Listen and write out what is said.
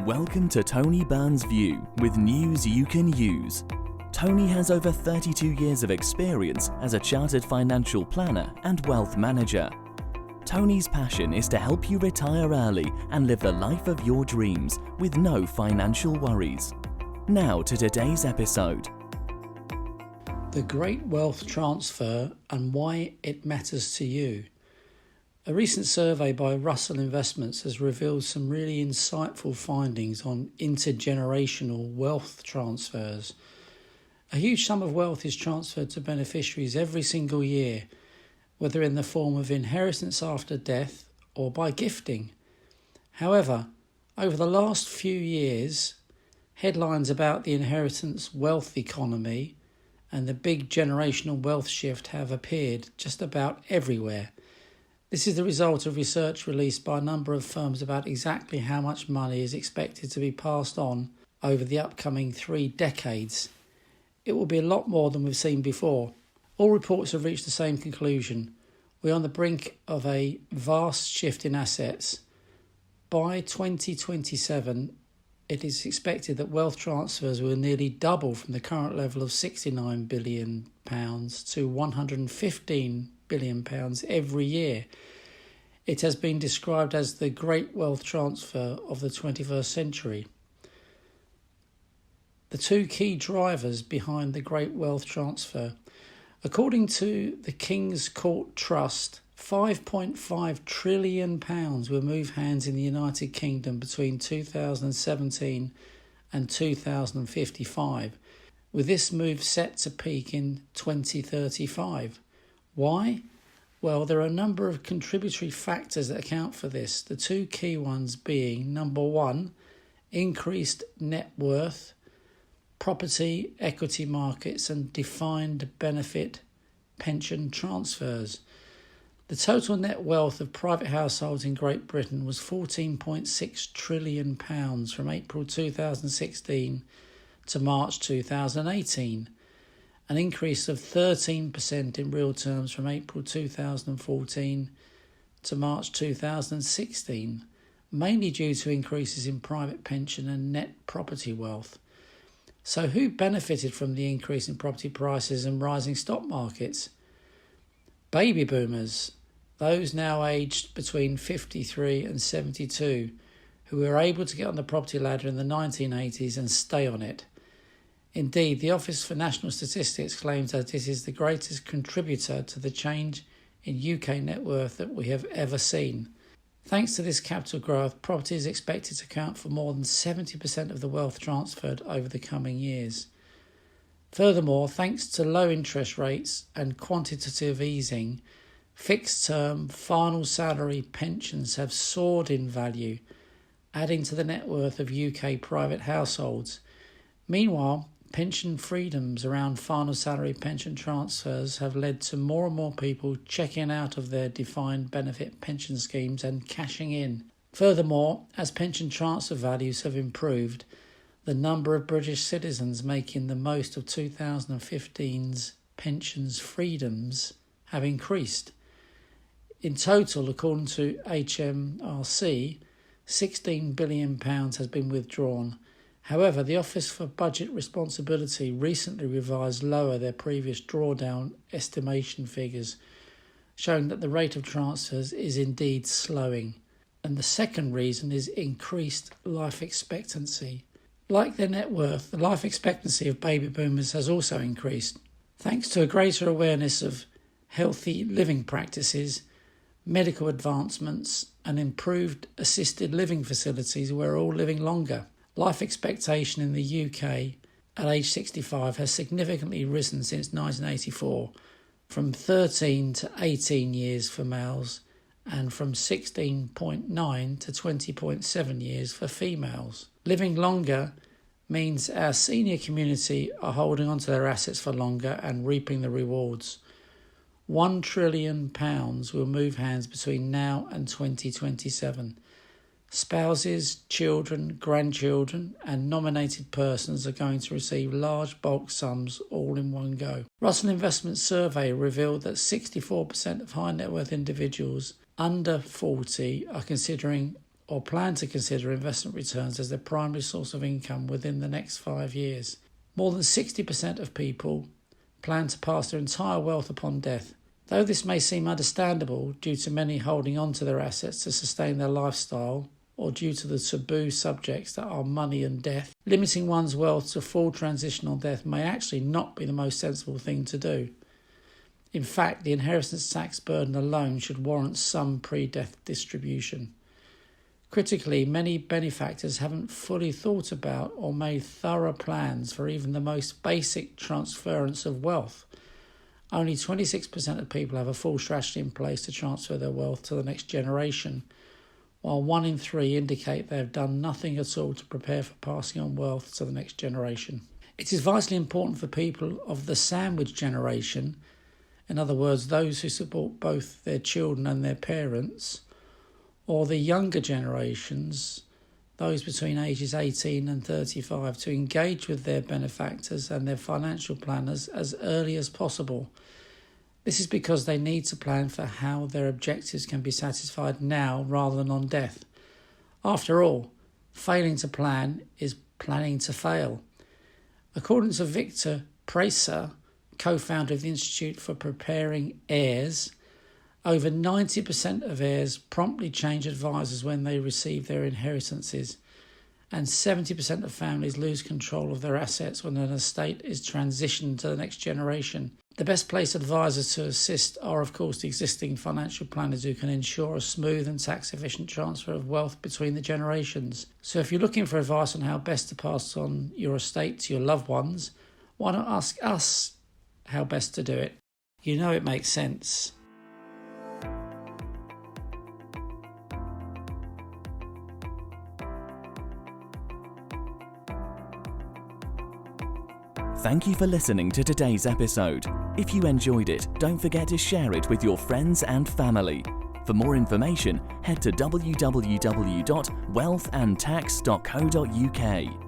Welcome to Tony Burns View with news you can use. Tony has over 32 years of experience as a chartered financial planner and wealth manager. Tony's passion is to help you retire early and live the life of your dreams with no financial worries. Now to today's episode. The Great Wealth Transfer and why it matters to you. A recent survey by Russell Investments has revealed some really insightful findings on intergenerational wealth transfers. A huge sum of wealth is transferred to beneficiaries every single year, whether in the form of inheritance after death or by gifting. However, over the last few years, headlines about the inheritance wealth economy and the big generational wealth shift have appeared just about everywhere. This is the result of research released by a number of firms about exactly how much money is expected to be passed on over the upcoming 3 decades. It will be a lot more than we've seen before. All reports have reached the same conclusion. We're on the brink of a vast shift in assets. By 2027, it is expected that wealth transfers will nearly double from the current level of £69 billion to £115 billion every year. It has been described as the great wealth transfer of the 21st century. The 2 key drivers behind the great wealth transfer. According to the King's Court Trust, £5.5 trillion will move hands in the United Kingdom between 2017 and 2055, with this move set to peak in 2035. Why? Well, there are a number of contributory factors that account for this, the 2 key ones being, number 1, increased net worth, property, equity markets and defined benefit pension transfers. The total net wealth of private households in Great Britain was £14.6 trillion from April 2016 to March 2018, an increase of 13% in real terms from April 2014 to March 2016, mainly due to increases in private pension and net property wealth. So who benefited from the increase in property prices and rising stock markets? Baby boomers, those now aged between 53 and 72, who were able to get on the property ladder in the 1980s and stay on it. Indeed, the Office for National Statistics claims that this is the greatest contributor to the change in UK net worth that we have ever seen. Thanks to this capital growth, property is expected to account for more than 70% of the wealth transferred over the coming years. Furthermore, thanks to low interest rates and quantitative easing, fixed-term final salary pensions have soared in value, adding to the net worth of UK private households. Meanwhile, pension freedoms around final salary pension transfers have led to more and more people checking out of their defined benefit pension schemes and cashing in. Furthermore, as pension transfer values have improved, the number of British citizens making the most of 2015's pensions freedoms have increased. In total, according to HMRC, £16 billion has been withdrawn. However, the Office for Budget Responsibility recently revised lower their previous drawdown estimation figures, showing that the rate of transfers is indeed slowing. And the second reason is increased life expectancy. Like their net worth, the life expectancy of baby boomers has also increased. Thanks to a greater awareness of healthy living practices, medical advancements and improved assisted living facilities, we're all living longer. Life expectation in the UK at age 65 has significantly risen since 1984, from 13 to 18 years for males and from 16.9 to 20.7 years for females. Living longer means our senior community are holding on to their assets for longer and reaping the rewards. £1 trillion will move hands between now and 2027. Spouses, children, grandchildren and nominated persons are going to receive large bulk sums all in one go. Russell Investments survey revealed that 64% of high net worth individuals under 40 are considering or plan to consider investment returns as their primary source of income within the next 5 years. More than 60% of people plan to pass their entire wealth upon death. Though this may seem understandable due to many holding on to their assets to sustain their lifestyle, or due to the taboo subjects that are money and death, limiting one's wealth to full transition on death may actually not be the most sensible thing to do. In fact, the inheritance tax burden alone should warrant some pre-death distribution. Critically, many benefactors haven't fully thought about or made thorough plans for even the most basic transference of wealth. Only 26% of people have a full strategy in place to transfer their wealth to the next generation, while 1 in 3 indicate they have done nothing at all to prepare for passing on wealth to the next generation. It is vitally important for people of the sandwich generation, in other words, those who support both their children and their parents, or the younger generations, those between ages 18 and 35, to engage with their benefactors and their financial planners as early as possible. This is because they need to plan for how their objectives can be satisfied now rather than on death. After all, failing to plan is planning to fail. According to Victor Precer, co-founder of the Institute for Preparing Heirs, over 90% of heirs promptly change advisors when they receive their inheritances, and 70% of families lose control of their assets when an estate is transitioned to the next generation. The best placed advisors to assist are, of course, the existing financial planners who can ensure a smooth and tax-efficient transfer of wealth between the generations. So if you're looking for advice on how best to pass on your estate to your loved ones, why not ask us how best to do it? You know it makes sense. Thank you for listening to today's episode. If you enjoyed it, don't forget to share it with your friends and family. For more information, head to www.wealthandtax.co.uk.